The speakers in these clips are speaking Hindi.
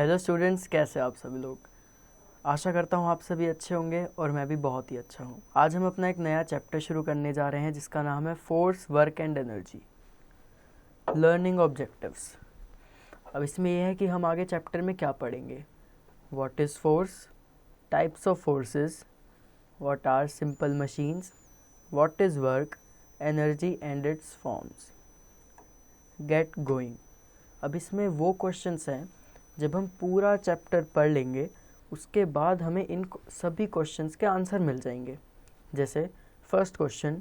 हेलो स्टूडेंट्स, कैसे आप सभी लोग। आशा करता हूँ आप सभी अच्छे होंगे और मैं भी बहुत ही अच्छा हूँ। आज हम अपना एक नया चैप्टर शुरू करने जा रहे हैं जिसका नाम है force, work and energy, learning objectives. अब इसमें यह है कि हम आगे चैप्टर में क्या पढ़ेंगे। What is force, types of forces, what are simple machines, what is work, energy and its forms. Get going. अब इसमें वो क्वेश्चंस हैं, जब हम पूरा चैप्टर पढ़ लेंगे उसके बाद हमें इन सभी क्वेश्चंस के आंसर मिल जाएंगे। जैसे first question,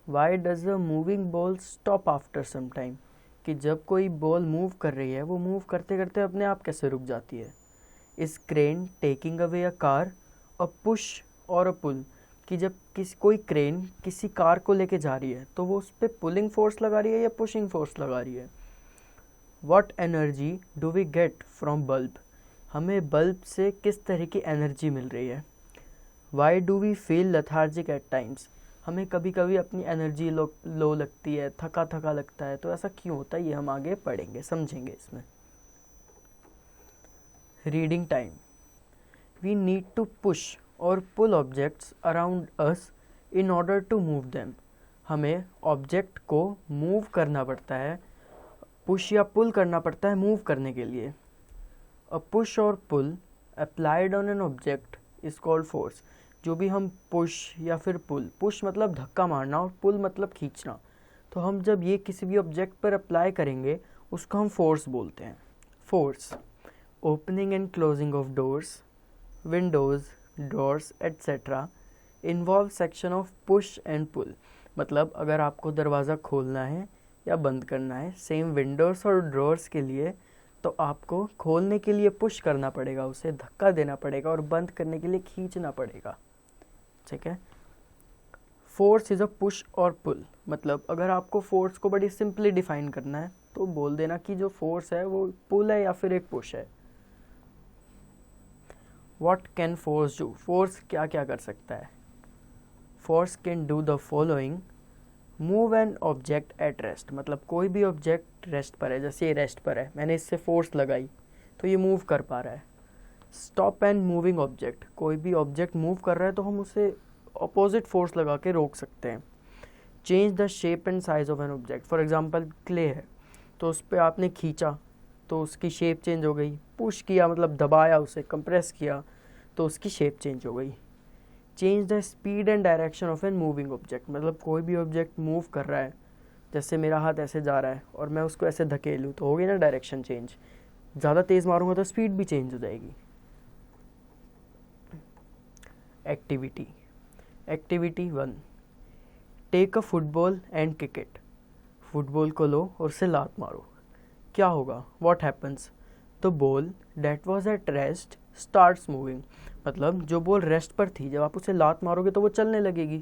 why does a moving ball stop after some time, कि जब कोई बॉल मूव कर रही है वो मूव करते करते अपने आप कैसे रुक जाती है। Is crane taking away a car, a push और अ पुल, कि जब कोई क्रेन किसी कार को लेके जा रही है तो वो उस पर पुलिंग फोर्स लगा रही है या पुशिंग फोर्स लगा रही है। What energy do we get from bulb, हमें बल्ब से किस तरह की एनर्जी मिल रही है। Why do we feel lethargic at times, हमें कभी कभी अपनी एनर्जी लो लगती है, थका थका लगता है, तो ऐसा क्यों होता है ये हम आगे पढ़ेंगे, समझेंगे इसमें। Reading time, we need to push or pull objects around us in order to move them, हमें ऑब्जेक्ट को मूव करना पड़ता है, पुश या पुल करना पड़ता है मूव करने के लिए। अ पुश और pull applied on an object is called force, जो भी हम पुश या फिर पुल, पुश मतलब धक्का मारना और पुल मतलब खींचना, तो हम जब ये किसी भी ऑब्जेक्ट पर अप्लाई करेंगे उसको हम फोर्स बोलते हैं। Force, opening and closing of doors, windows, doors etcetera involve section of push and pull, मतलब अगर आपको दरवाज़ा खोलना है या बंद करना है, सेम विंडोज़ और ड्रॉर्स के लिए, तो आपको खोलने के लिए पुश करना पड़ेगा, उसे धक्का देना पड़ेगा, और बंद करने के लिए खींचना पड़ेगा। ठीक है। फोर्स इज़ अ पुश और पुल, मतलब अगर आपको फोर्स को बड़ी सिंपली डिफाइन करना है तो बोल देना कि जो फोर्स है वो पुल है या फिर एक पुश है। What can force do, force क्या क्या कर सकता है। Force can do the following, move an object at rest, मतलब कोई भी ऑब्जेक्ट रेस्ट पर है, जैसे ये रेस्ट पर है, मैंने इससे फोर्स लगाई तो ये मूव कर पा रहा है। स्टॉप एन मूविंग ऑब्जेक्ट, कोई भी ऑब्जेक्ट मूव कर रहा है तो हम उसे अपोजिट फोर्स लगा के रोक सकते हैं। Change the shape and size of an object, for example clay है तो उस पर आपने खींचा तो उसकी शेप चेंज हो गई, पुश किया मतलब दबाया, उसे कंप्रेस किया तो उसकी शेप चेंज हो गई। Change the speed and direction of an moving object, मतलब कोई भी ऑब्जेक्ट मूव कर रहा है, जैसे मेरा हाथ ऐसे जा रहा है और मैं उसको ऐसे धकेलूँ तो होगी ना डायरेक्शन चेंज, ज़्यादा तेज़ मारूंगा तो स्पीड भी चेंज हो जाएगी। Activity, activity 1, take a football and kick it, football को लो और उसे लात मारो। क्या होगा, what happens, the ball that was at rest starts moving, मतलब जो बॉल रेस्ट पर थी जब आप उसे लात मारोगे तो वो चलने लगेगी।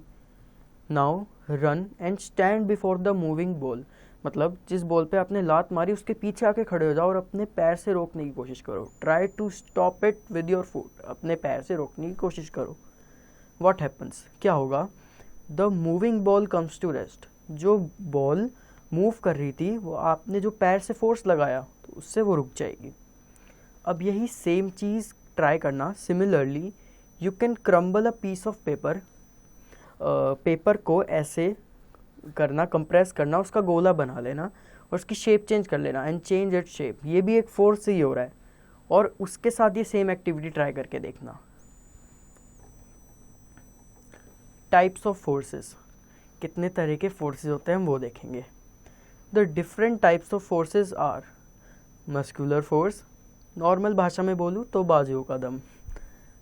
Now run and stand before the moving ball, मतलब जिस बॉल पे आपने लात मारी उसके पीछे आके खड़े हो जाओ और अपने पैर से रोकने की कोशिश करो। Try to stop it with your foot, अपने पैर से रोकने की कोशिश करो। व्हाट हैपन्स, क्या होगा, the moving ball comes to rest, जो बॉल मूव कर रही थी वो आपने जो पैर से फोर्स लगाया तो उससे वो रुक जाएगी। अब यही सेम चीज़ ट्राई करना, similarly you can crumble a piece of paper, paper को ऐसे करना, कंप्रेस करना, उसका गोला बना लेना और उसकी शेप चेंज कर लेना एंड चेंज इट शेप, ये भी एक फोर्स से ही हो रहा है। और उसके साथ ये सेम एक्टिविटी ट्राई करके देखना। टाइप्स ऑफ फोर्सेस, कितने तरह के फोर्सेस होते हैं हम वो देखेंगे। The different types of forces are muscular force, normal भाषा में बोलूँ तो बाजुओं का दम।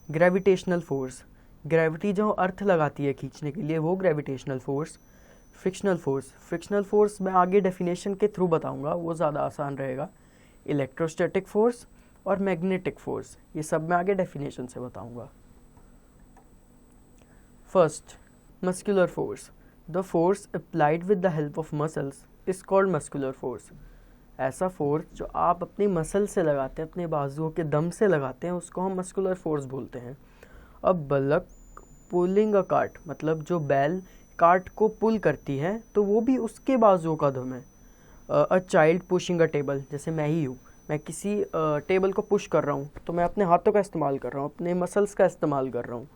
ग्रेविटेशनल फोर्स, ग्रेविटी जो अर्थ लगाती है खींचने के लिए वो gravitational force. Frictional force, frictional force मैं आगे डेफिनेशन के थ्रू बताऊंगा, वो ज़्यादा आसान रहेगा। इलेक्ट्रोस्टैटिक फोर्स और मैग्नेटिक फोर्स, ये सब मैं आगे डेफिनेशन से बताऊंगा। First, muscular force, the force applied with the help of muscles is called muscular force, ऐसा फोर्स जो आप अपनी मसल से लगाते हैं, अपने बाजुओं के दम से लगाते हैं, उसको हम मस्कुलर फोर्स बोलते हैं। अब बलक पुलिंग अ कार्ट, मतलब जो बैल कार्ट को पुल करती है तो वो भी उसके बाजुओं का दम है। A child pushing a table, जैसे मैं ही हूँ, मैं किसी टेबल को पुश कर रहा हूँ तो मैं अपने हाथों का इस्तेमाल कर रहा हूँ, अपने मसल्स का इस्तेमाल कर रहा हूँ।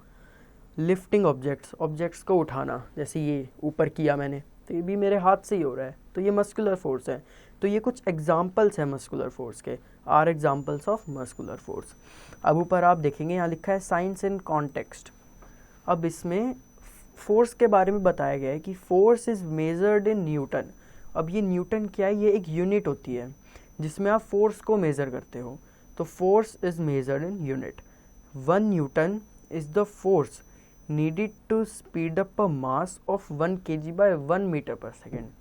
लिफ्टिंग ऑब्जेक्ट्स को उठाना, जैसे ये ऊपर किया मैंने, तो ये भी मेरे हाथ से ही हो रहा है, तो ये मस्कुलर फोर्स है। तो ये कुछ एग्जाम्पल्स हैं मस्कुलर फोर्स के, are examples of muscular force. अब ऊपर आप देखेंगे यहाँ लिखा है साइंस इन कॉन्टेक्स्ट। अब इसमें फोर्स के बारे में बताया गया है कि force is measured in newton. अब ये न्यूटन क्या है, ये एक यूनिट होती है जिसमें आप फोर्स को मेज़र करते हो। तो force is measured in unit. 1 Newton is the force needed to speed up a mass of 1 kg by 1 meter per second.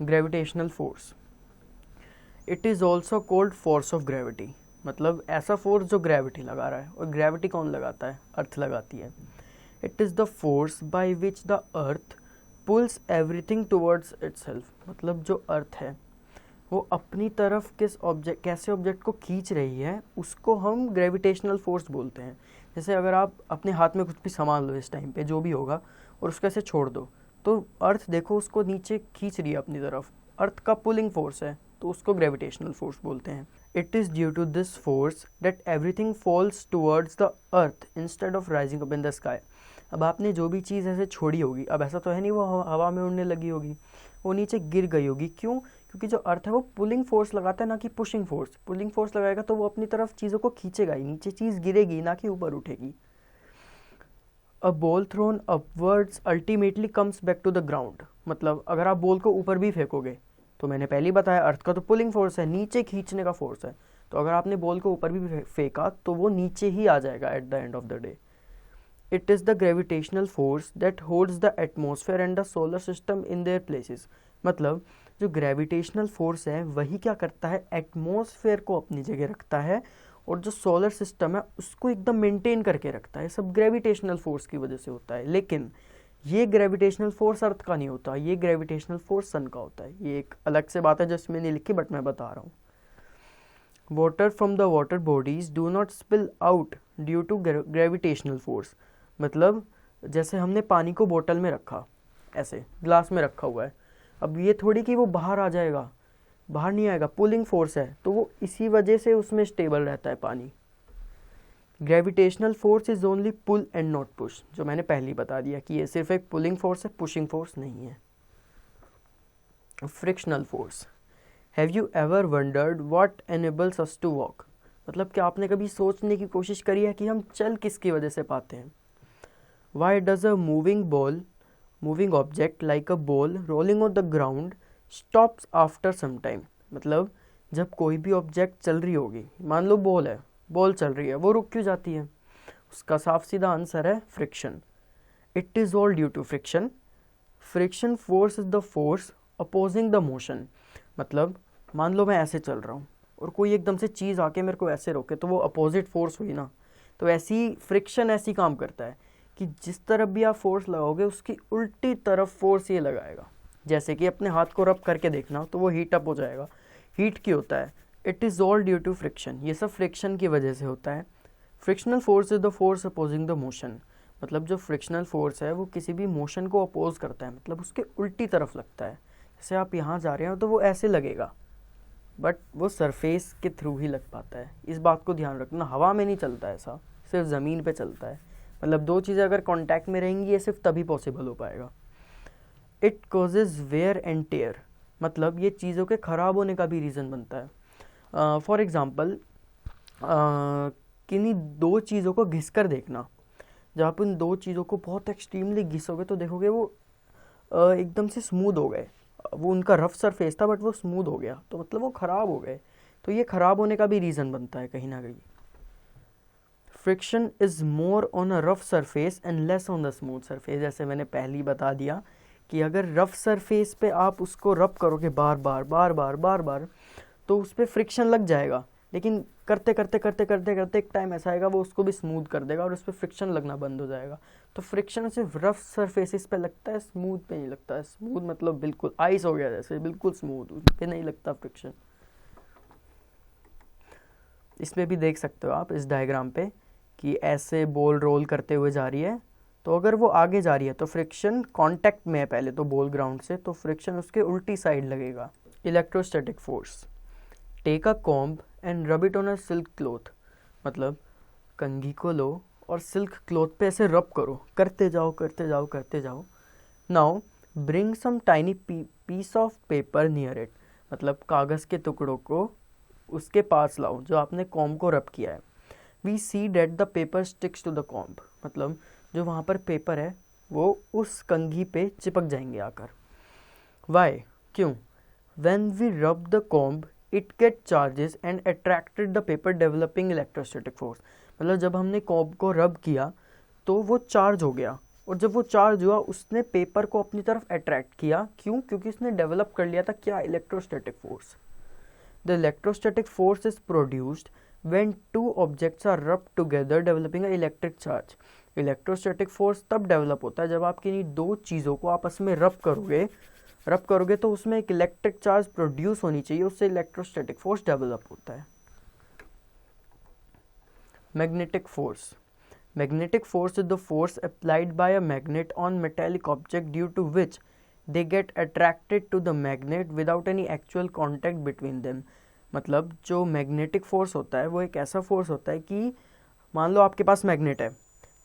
Gravitational force. It is also called force of gravity. मतलब ऐसा फोर्स जो ग्रेविटी लगा रहा है, और ग्रेविटी कौन लगाता है, अर्थ लगाती है। It is the force by which the earth pulls everything towards itself. मतलब जो अर्थ है वो अपनी तरफ कैसे ऑब्जेक्ट को खींच रही है, उसको हम ग्रेविटेशनल फोर्स बोलते हैं। जैसे अगर आप अपने हाथ में कुछ भी सामान लो इस टाइम पे, जो भी होगा, और उसको ऐसे छोड़ दो, तो अर्थ देखो उसको नीचे खींच रही है अपनी तरफ, अर्थ का पुलिंग फोर्स है, तो उसको ग्रेविटेशनल फोर्स बोलते हैं। It is due to this force that everything falls towards the earth instead of rising up in the sky. अब आपने जो भी चीज़ ऐसे छोड़ी होगी, अब ऐसा तो है नहीं वो हवा में उड़ने लगी होगी, वो नीचे गिर गई होगी। क्यों? क्योंकि जो अर्थ है वो पुलिंग फोर्स लगाता है, ना कि पुशिंग फोर्स। पुलिंग फोर्स लगाएगा तो वो अपनी तरफ चीज़ों को खींचेगा ही, नीचे चीज़ गिरेगी ना कि ऊपर उठेगी। A ball thrown upwards ultimately comes back to the ground. मतलब अगर आप बॉल को ऊपर भी फेंकोगे, तो मैंने पहले ही बताया अर्थ का तो पुलिंग फोर्स है, नीचे खींचने का फोर्स है, तो अगर आपने बॉल को ऊपर भी फेंका तो वो नीचे ही आ जाएगा at the end of the day. It is the gravitational force that holds the atmosphere and the solar system in their places. मतलब जो ग्रेविटेशनल फोर्स है वही क्या करता है, एटमॉस्फेयर को अपनी जगह रखता है, और जो सोलर सिस्टम है उसको एकदम मेंटेन करके रखता है। सब ग्रेविटेशनल फोर्स की वजह से होता है। लेकिन ये ग्रेविटेशनल फोर्स अर्थ का नहीं होता, ये ग्रेविटेशनल फोर्स सन का होता है। ये एक अलग से बात है जो इसमें नहीं लिखी, बट मैं बता रहा हूँ। Water from the water bodies do not spill out due to gravitational force. मतलब जैसे हमने पानी को बोतल में रखा, ऐसे ग्लास में रखा हुआ है, अब ये थोड़ी कि वो बाहर आ जाएगा, बाहर नहीं आएगा, पुलिंग फोर्स है, तो वो इसी वजह से उसमें स्टेबल रहता है पानी। Gravitational force is only pull and not push, जो मैंने पहले ही बता दिया कि ये सिर्फ एक पुलिंग फोर्स है, पुशिंग फोर्स नहीं है। Frictional force. Have you ever wondered what enables us to walk. मतलब क्या आपने कभी सोचने की कोशिश करी है कि हम चल किसकी वजह से पाते हैं। Why does a moving object like a ball rolling on the ground stops after some time. मतलब जब कोई भी ऑब्जेक्ट चल रही होगी, मान लो बॉल है, बॉल चल रही है, वो रुक क्यों जाती है? उसका साफ सीधा आंसर है friction. It is all due to friction. Friction force is the force opposing the motion. मतलब मान लो मैं ऐसे चल रहा हूँ और कोई एकदम से चीज़ आके मेरे को ऐसे रोके, तो वो अपोजिट फोर्स हुई ना। तो ऐसी फ्रिक्शन ऐसी काम करता है कि जिस तरफ भी आप फोर्स लगाओगे उसकी उल्टी तरफ फोर्स ये लगाएगा। जैसे कि अपने हाथ को रब करके देखना तो वो हीट अप हो जाएगा। हीट क्यों होता है? It is all due to friction. ये सब फ्रिक्शन की वजह से होता है। Frictional force is the force opposing the motion. मतलब जो फ्रिक्शनल फोर्स है वो किसी भी मोशन को अपोज करता है, मतलब उसके उल्टी तरफ लगता है। जैसे आप यहाँ जा रहे हो तो वो ऐसे लगेगा, बट वो सरफेस के थ्रू ही लग पाता है। इस बात को ध्यान रखना, हवा में नहीं चलता ऐसा, सिर्फ ज़मीन पे चलता है। मतलब दो चीज़ें अगर कांटेक्ट में रहेंगी ये सिर्फ तभी पॉसिबल हो पाएगा। It causes wear and tear. मतलब ये चीज़ों के ख़राब होने का भी रीज़न बनता है। फॉर एग्ज़ाम्पल किन्हीं दो चीज़ों को घिस कर देखना। जब आप उन दो चीज़ों को बहुत एक्सट्रीमली घिसोगे तो देखोगे वो एकदम से स्मूथ हो गए। वो उनका रफ सरफेस था बट वो स्मूथ हो गया, तो मतलब वो ख़राब हो गए। तो ये ख़राब होने का भी रीज़न बनता है कहीं ना कहीं। Friction is more on a rough surface and less on the smooth surface. जैसे मैंने पहले ही बता दिया कि अगर रफ सरफेस पे आप उसको रब करोगे बार बार तो उस पर फ्रिक्शन लग जाएगा, लेकिन करते करते एक टाइम ऐसा आएगा वो उसको भी स्मूथ कर देगा और उस पर फ्रिक्शन लगना बंद हो जाएगा। तो फ्रिक्शन सिर्फ रफ सरफेसेस पे लगता है, स्मूथ पे नहीं लगता है। स्मूथ मतलब बिल्कुल आइस हो गया जैसे, बिल्कुल स्मूथ, उस पे नहीं लगता फ्रिक्शन। इसमें भी देख सकते हो आप इस डायग्राम पे कि ऐसे बॉल रोल करते हुए जा रही है तो अगर वो आगे जा रही है तो फ्रिक्शन कांटेक्ट में है पहले तो बॉल ग्राउंड से, तो फ्रिक्शन उसके उल्टी साइड लगेगा। Electrostatic force, take a comb and rub it on a silk cloth, मतलब कंघी को लो और सिल्क क्लॉथ पे ऐसे रब करो, करते जाओ करते जाओ करते जाओ। Now bring some tiny piece of paper near it, मतलब कागज़ के टुकड़ों को उसके पास लाओ जो आपने कॉम्ब को रब किया है। We see that the paper sticks to the comb, मतलब जो वहाँ पर पेपर है वो उस कंघी पे चिपक जाएंगे आकर। वाई, क्यों? When we rub the comb it get charges and attracted the paper developing electrostatic force, मतलब जब हमने कॉम्ब को रब किया तो वो चार्ज हो गया, और जब वो चार्ज हुआ उसने पेपर को अपनी तरफ अट्रैक्ट किया। क्यों? क्योंकि उसने डेवलप कर लिया था क्या? Electrostatic force. The electrostatic force is produced when two objects are rubbed together developing an electric charge। Electrostatic force तब डेवलप होता है जब आप किन्हीं दो चीज़ों को आपस में रब करोगे तो उसमें एक इलेक्ट्रिक चार्ज प्रोड्यूस होनी चाहिए, उससे इलेक्ट्रोस्टैटिक फोर्स डेवलप होता है। Magnetic force, magnetic force is the force applied by a magnet on metallic object due to which they get attracted to the magnet without any actual contact between them, मतलब जो मैग्नेटिक फोर्स होता है वो एक ऐसा फोर्स होता है कि मान लो आपके पास मैग्नेट है,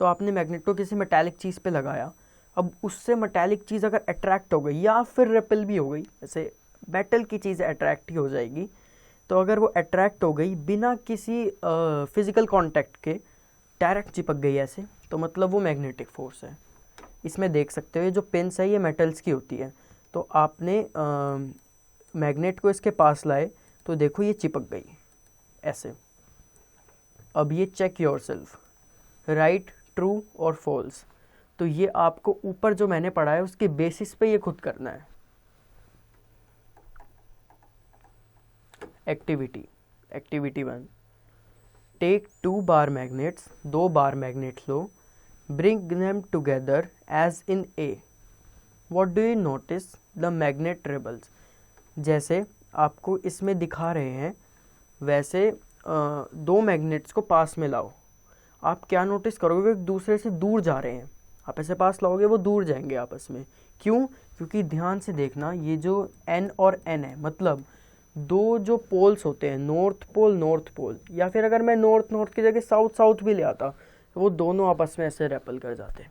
तो आपने मैग्नेट को किसी मेटालिक चीज़ पे लगाया, अब उससे मेटालिक चीज़ अगर अट्रैक्ट हो गई या फिर रेपेल भी हो गई, जैसे मेटल की चीज़ अट्रैक्ट ही हो जाएगी, तो अगर वो अट्रैक्ट हो गई बिना किसी फिजिकल कांटेक्ट के, डायरेक्ट चिपक गई ऐसे, तो मतलब वो मैग्नेटिक फोर्स है। इसमें देख सकते हो ये जो पिन्स है ये मेटल्स की होती है, तो आपने मैग्नेट को इसके पास लाए तो देखो ये चिपक गई ऐसे। अब ये चेक योरसेल्फ, राइट, ट्रू और फॉल्स, तो ये आपको ऊपर जो मैंने पढ़ा है उसके बेसिस पे ये खुद करना है। Activity 1, take 2 bar magnets, 2 bar magnets लो, bring them together as in a, what do you notice? The magnet repels, जैसे आपको इसमें दिखा रहे हैं वैसे 2 मैग्नेट्स को पास में लाओ, आप क्या नोटिस करोगे? एक दूसरे से दूर जा रहे हैं, आप ऐसे पास लाओगे वो दूर जाएंगे आपस में। क्यों? क्योंकि ध्यान से देखना ये जो N और N है, मतलब दो जो पोल्स होते हैं, नॉर्थ पोल, या फिर अगर मैं नॉर्थ की जगह साउथ भी ले आता तो वो दोनों आपस में ऐसे रेपल कर जाते।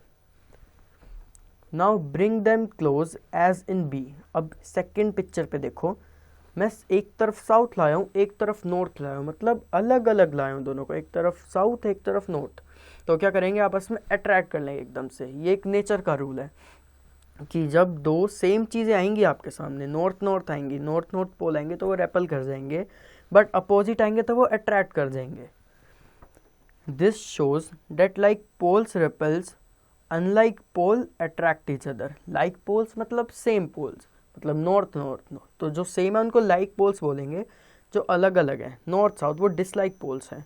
Now bring them close as in B. अब सेकेंड पिक्चर पे देखो, मैं एक तरफ साउथ लाया हूँ, एक तरफ नॉर्थ लाया हूँ, मतलब अलग अलग लाया हूँ दोनों को, एक तरफ साउथ एक तरफ नॉर्थ, तो क्या करेंगे आपस में अट्रैक्ट कर लेंगे एकदम से। ये एक नेचर का रूल है कि जब दो सेम चीज़ें आएंगी आपके सामने, नॉर्थ आएंगी, नॉर्थ पोल आएंगे तो वो रेपल कर जाएंगे, बट अपोजिट आएंगे तो वो अट्रैक्ट कर जाएंगे। This shows that like poles repels, unlike pole attract each other. Like poles मतलब सेम पोल्स, मतलब नॉर्थ, तो जो सेम है उनको लाइक पोल्स बोलेंगे, जो अलग अलग हैं नॉर्थ साउथ वो डिसलाइक पोल्स हैं,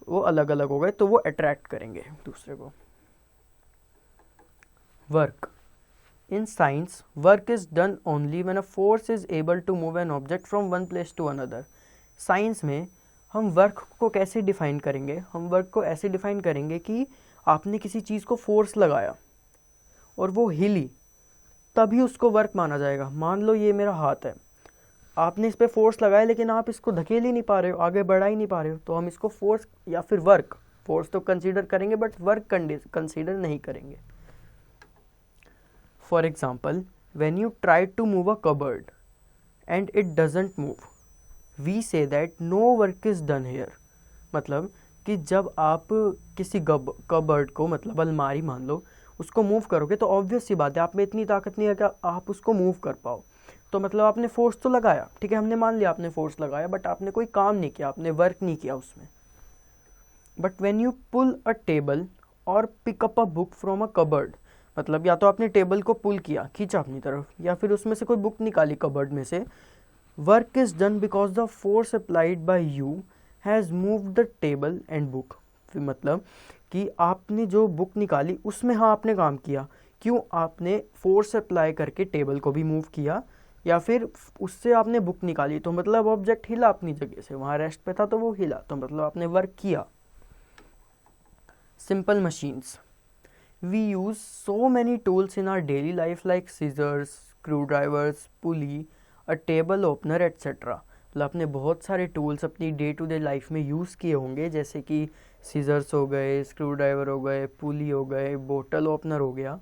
वो अलग अलग हो गए तो वो अट्रैक्ट करेंगे दूसरे को। Work, in science work is done only when a force is able to move an object from one place to another. Science में हम वर्क को कैसे डिफाइन करेंगे? हम वर्क को ऐसे डिफाइन करेंगे कि आपने किसी चीज़ को फोर्स लगाया और वो हिली, तभी उसको वर्क माना जाएगा। मान लो ये मेरा हाथ है, आपने इस पर फोर्स लगाया लेकिन आप इसको धकेल ही नहीं पा रहे हो, आगे बढ़ा ही नहीं पा रहे हो, तो हम इसको फोर्स या फिर वर्क, फोर्स तो कंसीडर करेंगे बट वर्क कंसीडर नहीं करेंगे। For example, when you try to move a cupboard and it doesn't move, we say that no work is done here. मतलब कि जब आप किसी कबर्ड को, मतलब अलमारी मान लो, उसको मूव करोगे तो ऑब्वियस सी बात है आप में इतनी ताकत नहीं है कि आप उसको मूव कर पाओ, तो मतलब आपने फोर्स तो लगाया, ठीक है, हमने मान लिया आपने फोर्स लगाया, बट आपने कोई काम नहीं किया, आपने वर्क नहीं किया उसमें। But when you pull a table और pick up a book from a cupboard, मतलब या तो आपने टेबल को पुल किया, खींचा अपनी तरफ, या फिर उसमें से कोई बुक निकाली कबर्ड में से, work is done because the force applied bye you has moved the table and book. मतलब कि आपने जो बुक निकाली उसमें हाँ आपने काम किया, क्यों? आपने फोर्स अप्लाई करके टेबल को भी मूव किया, या फिर उससे आपने बुक निकाली तो मतलब ऑब्जेक्ट हिला अपनी जगह से, वहाँ रेस्ट पे था तो वो हिला, तो मतलब आपने वर्क किया। Simple machines, We use so many tools in our daily life like scissors, screwdrivers, pulley, a table opener etc. मतलब आपने बहुत सारे टूल्स अपनी डे टू डे लाइफ में यूज़ किए होंगे, जैसे कि सीजर्स हो गए, स्क्रूड्राइवर हो गए, पुली हो गए, बोतल ओपनर हो गया.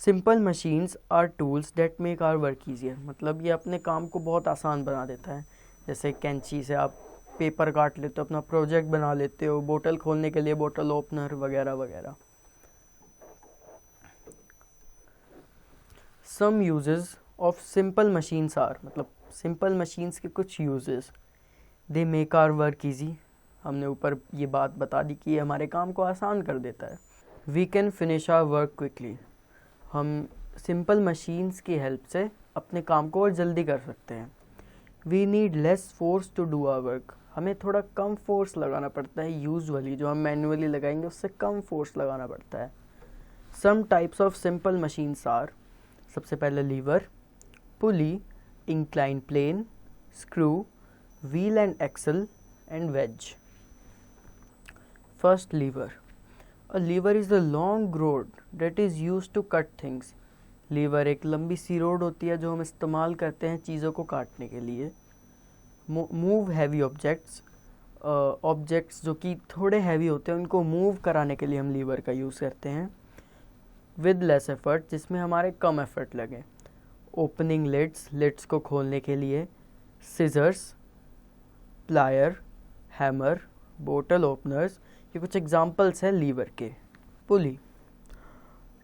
Simple machines are tools that make our work easier. मतलब ये अपने काम को बहुत आसान बना देता है. जैसे कैंची से आप पेपर काट लेते हो, अपना प्रोजेक्ट बना लेते हो, बोतल खोलने के लिए बोतल ओपनर वगैरह वगैरह. Some uses of simple machines are, मतलब सिंपल मशीन्स के कुछ uses. They make our work easy. हमने ऊपर ये बात बता दी कि ये हमारे काम को आसान कर देता है. We can finish our work quickly. हम सिंपल मशीन्स की हेल्प से अपने काम को और जल्दी कर सकते हैं. We need less force to do our work. हमें थोड़ा कम फोर्स लगाना पड़ता है. यूजुअली जो हम मैनुअली लगाएंगे उससे कम फोर्स लगाना पड़ता है. Some types of simple machines are, सबसे पहले lever, pulley, incline plane, screw, wheel and axle and wedge. First, lever. A lever is a long rod that is used to cut things. Lever एक लंबी सी रोड होती है जो हम इस्तेमाल करते हैं चीज़ों को काटने के लिए. Move heavy objects. ऑब्जेक्ट्स जो कि थोड़े हैवी होते हैं उनको मूव कराने के लिए हम लीवर का यूज़ करते हैं. विद लेस एफर्ट, जिसमें हमारे कम एफर्ट लगे. ओपनिंग लिड्स, लिड्स को खोलने के लिए. सिजर्स, प्लायर, हैमर, बोतल ओपनर्स, ये कुछ एग्जाम्पल्स हैं लीवर के. पुली.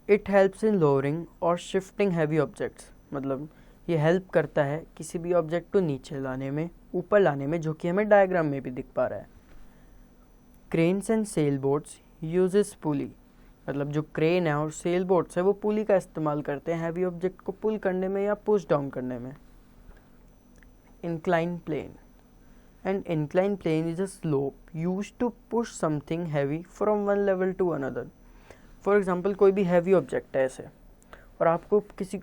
इट हेल्प्स इन लोअरिंग और शिफ्टिंग हैवी ऑब्जेक्ट्स. मतलब ये हेल्प करता है किसी भी ऑब्जेक्ट को नीचे लाने में, ऊपर लाने में, जो कि हमें डायग्राम में भी दिख पा रहा है. Cranes and sail boats uses pulley. मतलब जो क्रेन है और सेल बोट्स है वो पुली का इस्तेमाल करते हैं हैवी ऑब्जेक्ट को पुल करने में या पुश डाउन करने में. Incline plane. An inclined plane is a slope used to push something heavy from one level to another. For example, कोई भी heavy object है ऐसे और आपको किसी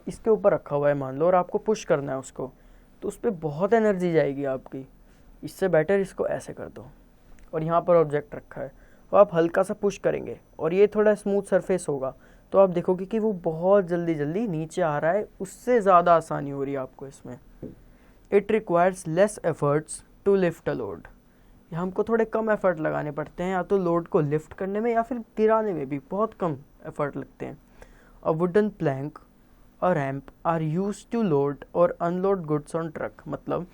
इसके ऊपर रखा हुआ है मान लो और आपको पुश करना है उसको, तो उस पर बहुत एनर्जी जाएगी आपकी. इससे बेटर इसको ऐसे कर दो और यहाँ पर ऑब्जेक्ट रखा है और आप हल्का सा पुश करेंगे और ये थोड़ा स्मूथ सरफेस होगा तो आप देखोगे कि वो बहुत जल्दी जल्दी नीचे आ रहा है. उससे ज़्यादा आसानी हो रही है आपको इसमें. It requires less efforts to lift a load. हमको थोड़े कम एफर्ट लगाने पड़ते हैं या तो लोड को लिफ्ट करने में या फिर गिराने में भी बहुत कम एफर्ट लगते हैं. अ वुडन प्लैंक और ramp are used to load और अनलोड गुड्स ऑन ट्रक. मतलब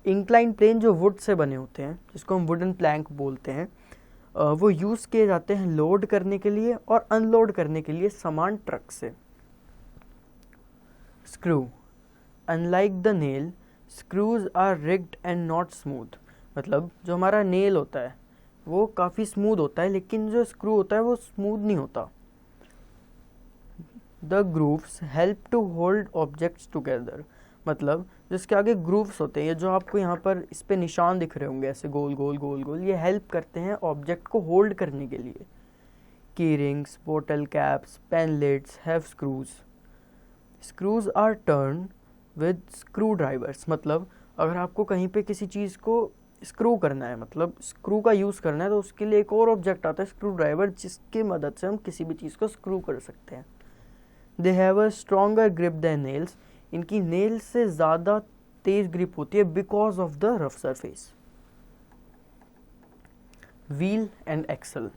इंक्लाइन प्लेन जो वुड से बने होते हैं जिसको हम वुडन प्लैंक बोलते हैं, वो यूज़ किए जाते हैं लोड करने के लिए और अनलोड करने के लिए सामान ट्रक से. Screw. Unlike the nail, screws are ridged and not smooth. मतलब जो हमारा नेल होता है वो काफ़ी स्मूथ होता है लेकिन जो स्क्रू होता है वो स्मूथ नहीं होता. The grooves help to hold objects together. मतलब जिसके आगे ग्रूव्स होते हैं, ये जो आपको यहाँ पर इस पे निशान दिख रहे होंगे ऐसे गोल गोल गोल गोल, ये हेल्प करते हैं ऑब्जेक्ट को होल्ड करने के लिए. Key rings, bottle caps, pen lids have screws. Screws are turn with screw drivers. मतलब अगर आपको कहीं पे किसी चीज़ को स्क्रू करना है, मतलब स्क्रू का यूज़ करना है, तो उसके लिए एक और ऑब्जेक्ट आता है स्क्रू ड्राइवर, जिसकी मदद से हम किसी भी चीज़ को स्क्रू कर सकते हैं. They have a stronger grip than nails. इनकी नेल्स से ज़्यादा तेज ग्रिप होती है because of the rough surface. Wheel and axle.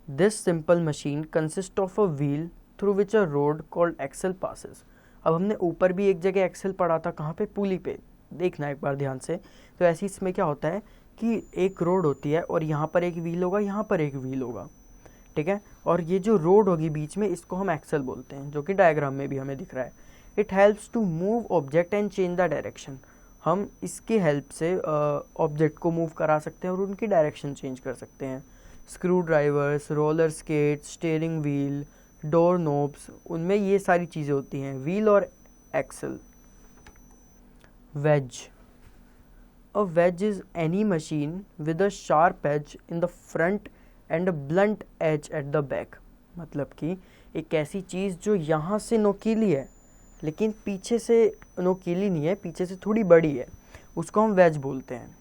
This simple machine consist of a wheel through which a rod called axle passes. अब हमने ऊपर भी एक जगह एक्सेल पढ़ा था, कहाँ पे, पुली पे. देखना एक बार ध्यान से. तो ऐसे इसमें क्या होता है कि एक रोड होती है और यहाँ पर एक व्हील होगा, यहाँ पर एक व्हील होगा, ठीक है. और ये जो रोड होगी बीच में, इसको हम एक्सेल बोलते हैं, जो कि डायग्राम में भी हमें दिख रहा है. It helps to move object and change the direction. हम इसकी हेल्प से ऑब्जेक्ट को मूव करा सकते हैं और उनकी डायरेक्शन चेंज कर सकते हैं. Screw drivers, roller skates, steering wheel, door knobs, उनमें ये सारी चीज़ें होती हैं, व्हील और axle. Wedge. A wedge is any machine with a sharp edge in the front and a blunt edge at the back. मतलब कि एक ऐसी चीज़ जो यहाँ से नोकीली है लेकिन पीछे से नोकीली नहीं है, पीछे से थोड़ी बड़ी है, उसको हम वेज बोलते हैं.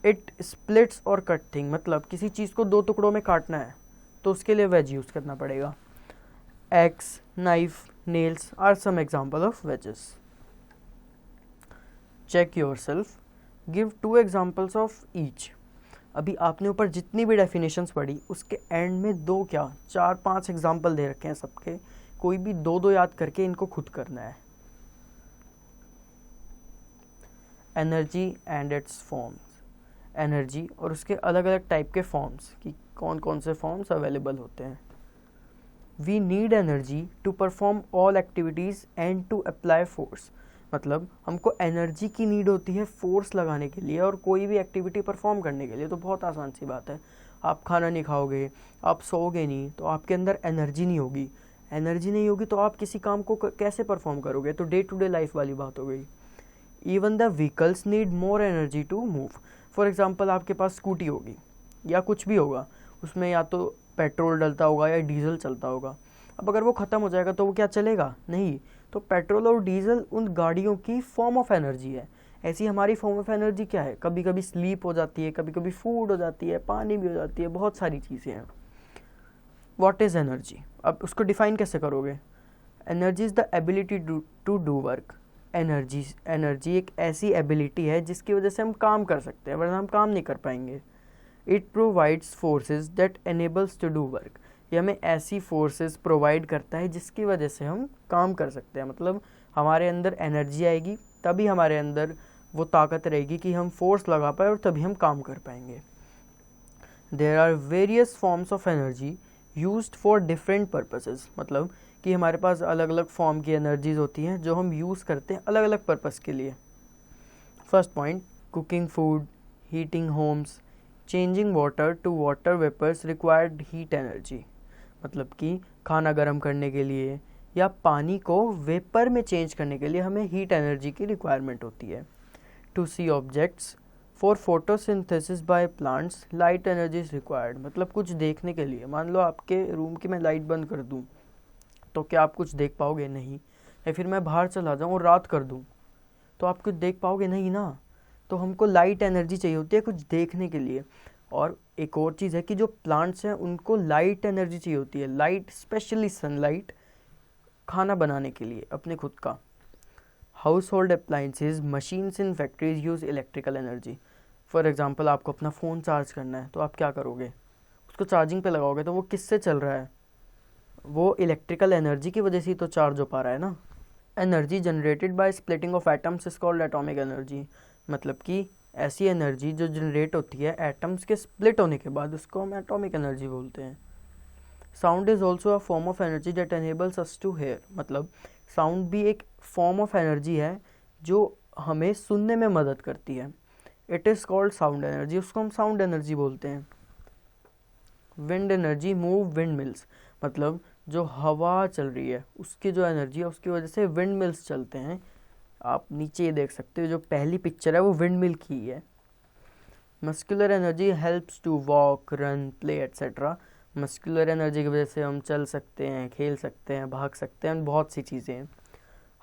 इट स्प्लिट्स और कट थिंग. मतलब किसी चीज़ को दो टुकड़ों में काटना है तो उसके लिए वेज यूज़ करना पड़ेगा। Axes, knife, nails are some example of wedges. Check yourself, give 2 examples of each. अभी आपने ऊपर जितनी भी डेफिनेशंस पढ़ी उसके एंड में 2 क्या 4-5 एग्जाम्पल दे रखे हैं सबके, कोई भी 2-2 याद करके इनको खुद करना है। Energy and its forms, energy और उसके अलग अलग टाइप के फॉर्म्स कि कौन कौन से फॉर्म्स अवेलेबल होते हैं। We need energy to perform all activities and to apply force, मतलब हमको एनर्जी की नीड होती है फोर्स लगाने के लिए और कोई भी एक्टिविटी परफॉर्म करने के लिए। तो बहुत आसान सी बात है, आप खाना नहीं खाओगे, आप सोओगे नहीं, तो आपके अंदर एनर्जी नहीं होगी। एनर्जी नहीं होगी तो आप किसी काम को कैसे परफॉर्म करोगे, तो डे टू डे लाइफ वाली बात हो गई। Even the vehicles need more energy to move. For example आपके पास स्कूटी होगी या कुछ भी होगा, उसमें या तो पेट्रोल डलता होगा या डीजल चलता होगा। अब अगर वो ख़त्म हो जाएगा तो वो क्या चलेगा, नहीं। तो पेट्रोल और डीजल उन गाड़ियों की फॉर्म ऑफ एनर्जी है। ऐसी हमारी फॉर्म ऑफ एनर्जी क्या है, कभी कभी स्लीप हो जाती है, कभी कभी फूड हो जाती है, पानी भी हो जाती है, बहुत सारी चीज़ें हैं। व्हाट इज़ एनर्जी, अब उसको डिफाइन कैसे करोगे। Energy is the ability to do work. Energy एक ऐसी एबिलिटी है जिसकी वजह से हम काम कर सकते हैं, वरना हम काम नहीं कर पाएंगे। It provides forces that enables to do work, ये हमें ऐसी फोर्सेस प्रोवाइड करता है जिसकी वजह से हम काम कर सकते हैं। मतलब हमारे अंदर एनर्जी आएगी तभी हमारे अंदर वो ताकत रहेगी कि हम फोर्स लगा पाए और तभी हम काम कर पाएंगे। There are various forms of energy used for different purposes, मतलब कि हमारे पास अलग अलग फॉर्म की एनर्जीज होती हैं जो हम यूज़ करते हैं अलग अलग पर्पस के लिए। First point, cooking food, heating homes, changing water to water vapours required heat energy, मतलब कि खाना गर्म करने के लिए या पानी को वेपर में चेंज करने के लिए हमें हीट एनर्जी की रिक्वायरमेंट होती है। To see objects, for photosynthesis by plants light energy is required, मतलब कुछ देखने के लिए। मान लो आपके रूम की मैं लाइट बंद कर दूं तो क्या आप कुछ देख पाओगे, नहीं। या फिर मैं बाहर चला जाऊं और रात कर दूं तो आप कुछ देख पाओगे, नहीं ना। तो हमको लाइट एनर्जी चाहिए होती है कुछ देखने के लिए। और एक और चीज़ है कि जो प्लांट्स हैं उनको लाइट एनर्जी चाहिए होती है, लाइट स्पेशली सनलाइट, खाना बनाने के लिए अपने खुद का। House hold appliances, machines in factories use electrical energy. For example आपको अपना फ़ोन चार्ज करना है तो आप क्या करोगे, उसको चार्जिंग पे लगाओगे, तो वो किससे चल रहा है, वो इलेक्ट्रिकल एनर्जी की वजह से ही तो चार्ज हो पा रहा है ना। Energy generated by splitting of atoms is called atomic energy, मतलब कि ऐसी एनर्जी जो जनरेट होती है एटम्स के स्प्लिट होने के बाद, उसको हम एटॉमिक एनर्जी बोलते हैं। Sound is also a form of energy that enables us to hear, मतलब साउंड भी एक फॉर्म ऑफ एनर्जी है जो हमें सुनने में मदद करती है। It is called sound energy, उसको हम साउंड एनर्जी बोलते हैं। Wind energy move wind mills, मतलब जो हवा चल रही है उसकी जो एनर्जी है उसकी वजह से विंड मिल्स चलते हैं। आप नीचे ये देख सकते हो जो पहली पिक्चर है वो विंड मिल की ही है। Muscular energy helps to walk, run, play etcetera. Muscular energy की वजह से हम चल सकते हैं, खेल सकते हैं, भाग सकते हैं, बहुत सी चीज़ें हैं।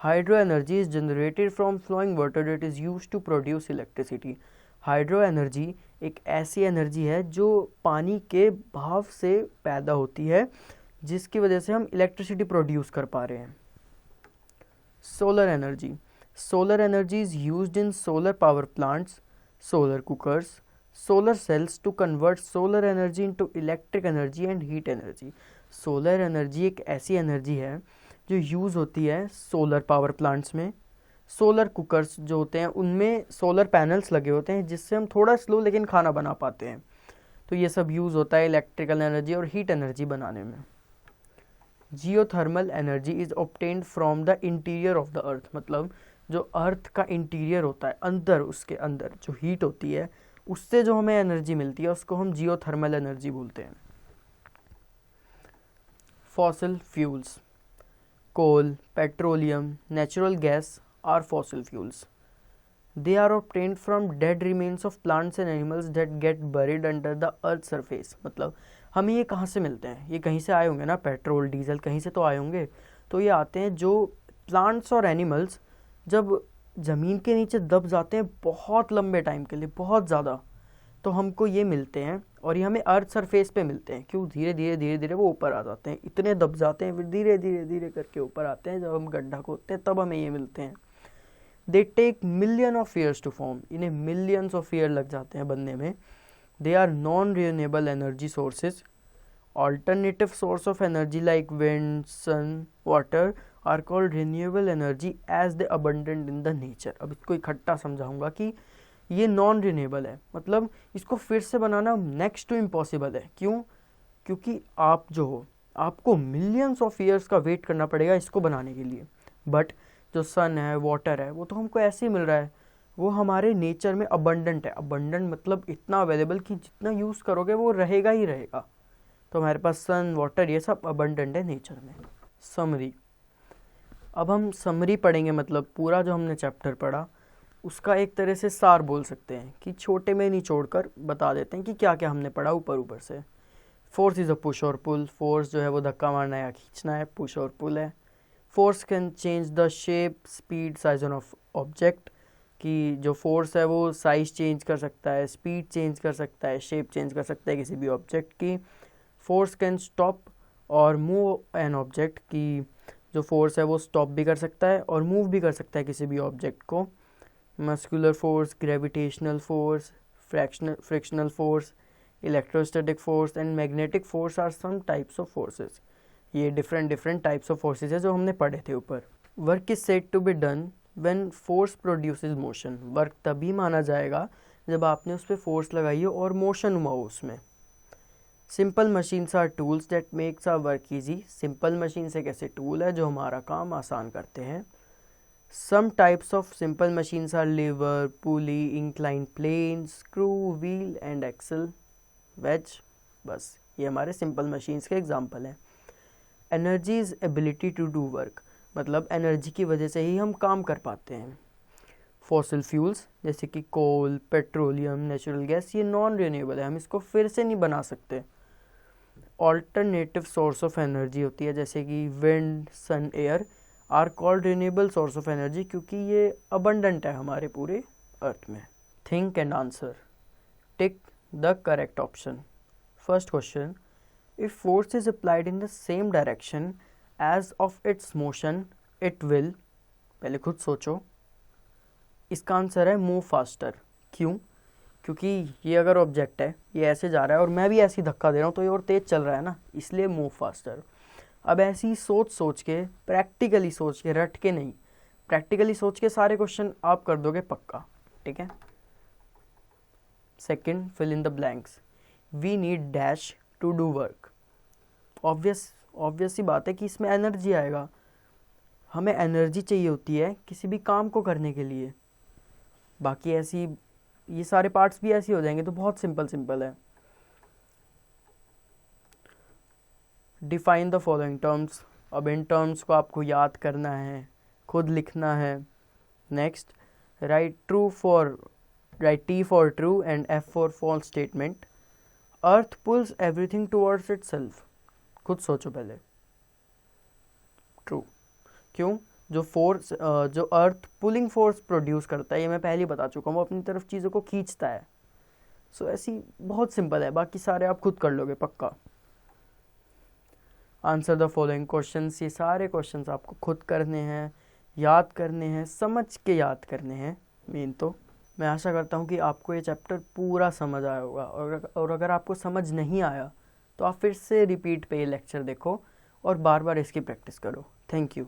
Hydro energy is generated from flowing water that is used to produce electricity. Hydro energy एक ऐसी एनर्जी है जो पानी के भाव से पैदा होती है जिसकी वजह से हम इलेक्ट्रिसिटी प्रोड्यूस कर पा रहे हैं। Solar energy, solar energy is used in solar power plants, solar cookers, solar cells to convert solar energy into electric energy and heat energy. Solar energy एक ऐसी एनर्जी है जो यूज़ होती है सोलर पावर प्लांट्स में। सोलर कुकर्स जो होते हैं उनमें सोलर पैनल्स लगे होते हैं जिससे हम थोड़ा स्लो लेकिन खाना बना पाते हैं। तो ये सब यूज़ होता है इलेक्ट्रिकल एनर्जी और हीट एनर्जी बनाने में। Geothermal energy is obtained from the interior of the earth, मतलब जो अर्थ का इंटीरियर होता है अंदर, उसके अंदर जो हीट होती है उससे जो हमें एनर्जी मिलती है उसको हम जियोथर्मल एनर्जी बोलते हैं। Fossil fuels, coal, petroleum, natural gas are fossil fuels. They are obtained from dead remains of plants and animals that get buried under the earth surface, मतलब हमें ये कहाँ से मिलते हैं, ये कहीं से आए होंगे ना, पेट्रोल डीजल कहीं से तो आए होंगे। तो ये आते हैं जो प्लांट्स और एनिमल्स जब ज़मीन के नीचे दब जाते हैं बहुत लंबे टाइम के लिए, बहुत ज़्यादा, तो हमको ये मिलते हैं और ये हमें अर्थ सरफेस पे मिलते हैं। क्यों? धीरे धीरे वो ऊपर आ जाते हैं, इतने दब जाते हैं, फिर धीरे धीरे करके ऊपर आते हैं। जब हम गड्ढा खोदते हैं तब हमें ये मिलते हैं। They take million of years to form, इन्हें मिलियंस ऑफ ईयर लग जाते हैं बनने में। They are non renewable energy sources. Alternative source of energy like wind, sun, water are called renewable energy as they abundant in the nature। अब इसको इकट्ठा समझाऊंगा कि ये नॉन रिन्यूएबल है, मतलब इसको फिर से बनाना नेक्स्ट टू इम्पॉसिबल है। क्यों? क्योंकि आप जो हो, आपको मिलियंस ऑफ ईयर्स का वेट करना पड़ेगा इसको बनाने के लिए। बट जो सन है, वाटर है, वो तो हमको ऐसे ही मिल रहा है, वो हमारे नेचर में अबंडेंट है। अबंडेंट मतलब इतना अवेलेबल कि जितना यूज़ करोगे वो रहेगा ही रहेगा। तो हमारे पास सन, वाटर, ये सब अबंडेंट है नेचर में। समरी, अब हम समरी पढ़ेंगे, मतलब पूरा जो हमने चैप्टर पढ़ा उसका एक तरह से सार बोल सकते हैं कि छोटे में निचोड़कर बता देते हैं कि क्या क्या हमने पढ़ा ऊपर से। फोर्स इज़ अ पुश और पुल, फोर्स जो है वो धक्का मारना या खींचना है, पुश और पुल है। Force can change the shape, speed, size of object, कि जो फोर्स है वो साइज चेंज कर सकता है, स्पीड चेंज कर सकता है, शेप चेंज कर सकता है किसी भी ऑब्जेक्ट की। फोर्स कैन स्टॉप और मूव एन ऑब्जेक्ट, की जो फोर्स है वो स्टॉप भी कर सकता है और मूव भी कर सकता है किसी भी ऑब्जेक्ट को। Muscular force, gravitational force, frictional force, electrostatic force and magnetic force are some types of forces. ये डिफरेंट टाइप्स ऑफ फोर्सेस है जो हमने पढ़े थे ऊपर। Work is said to be done when force produces motion. Work तभी माना जाएगा जब आपने उस पर फोर्स लगाई हो और मोशन हुआ हो उसमें। Simple machines are tools that makes our work easy. Simple machines एक ऐसे टूल है जो हमारा काम आसान करते हैं। Some types of simple machines are lever, pulley, incline plane, screw, wheel and axle, wedge. बस ये हमारे सिंपल मशीन्स के एग्जाम्पल हैं। Energy is ability to do work, मतलब एनर्जी की वजह से ही हम काम कर पाते हैं। फॉसिल फ्यूल्स जैसे कि कोल, पेट्रोलियम, नेचुरल गैस, ये नॉन रिन्यूएबल है, हम इसको फिर से नहीं बना सकते। ऑल्टरनेटिव सोर्स ऑफ एनर्जी होती है जैसे कि wind, sun, air are called renewable source of energy, क्योंकि ये अबंडेंट है हमारे पूरे अर्थ में। Think and answer, tick the correct option. First question, if force is applied in the same direction as of its motion it will, पहले खुद सोचो। इसका आंसर है मूव फास्टर। क्यों? क्योंकि ये अगर ऑब्जेक्ट है, ये ऐसे जा रहा है और मैं भी ऐसे ही धक्का दे रहा हूँ तो ये और तेज चल रहा है ना, इसलिए मूव फास्टर। अब ऐसी सोच के, प्रैक्टिकली सोच के, रट के नहीं, प्रैक्टिकली सोच के सारे क्वेश्चन आप कर दोगे पक्का, ठीक है। Second, fill in the blanks. We need dash to do work. Obvious सी बात है कि इसमें एनर्जी आएगा, हमें एनर्जी चाहिए होती है किसी भी काम को करने के लिए। बाकी ऐसी ये सारे पार्ट्स भी ऐसे हो जाएंगे तो बहुत सिंपल है। Define the following terms. अब इन टर्म्स को आपको याद करना है, खुद लिखना है। Next, write T for true and F for false statement. Earth pulls everything towards itself. खुद सोचो पहले। ट्रू। क्यों? जो अर्थ पुलिंग फोर्स प्रोड्यूस करता है, ये मैं पहले ही बता चुका हूँ, वो अपनी तरफ चीज़ों को खींचता है। सो ऐसी बहुत सिंपल है, बाकी सारे आप खुद कर लोगे पक्का। Answer the following questions. ये सारे क्वेश्चंस आपको खुद करने हैं, याद करने हैं, समझ के याद करने हैं मेन तो। मैं आशा करता हूँ कि आपको ये चैप्टर पूरा समझ आया होगा, और अगर आपको समझ नहीं आया तो आप फिर से रिपीट पे ये लेक्चर देखो और बार बार इसकी प्रैक्टिस करो। Thank you.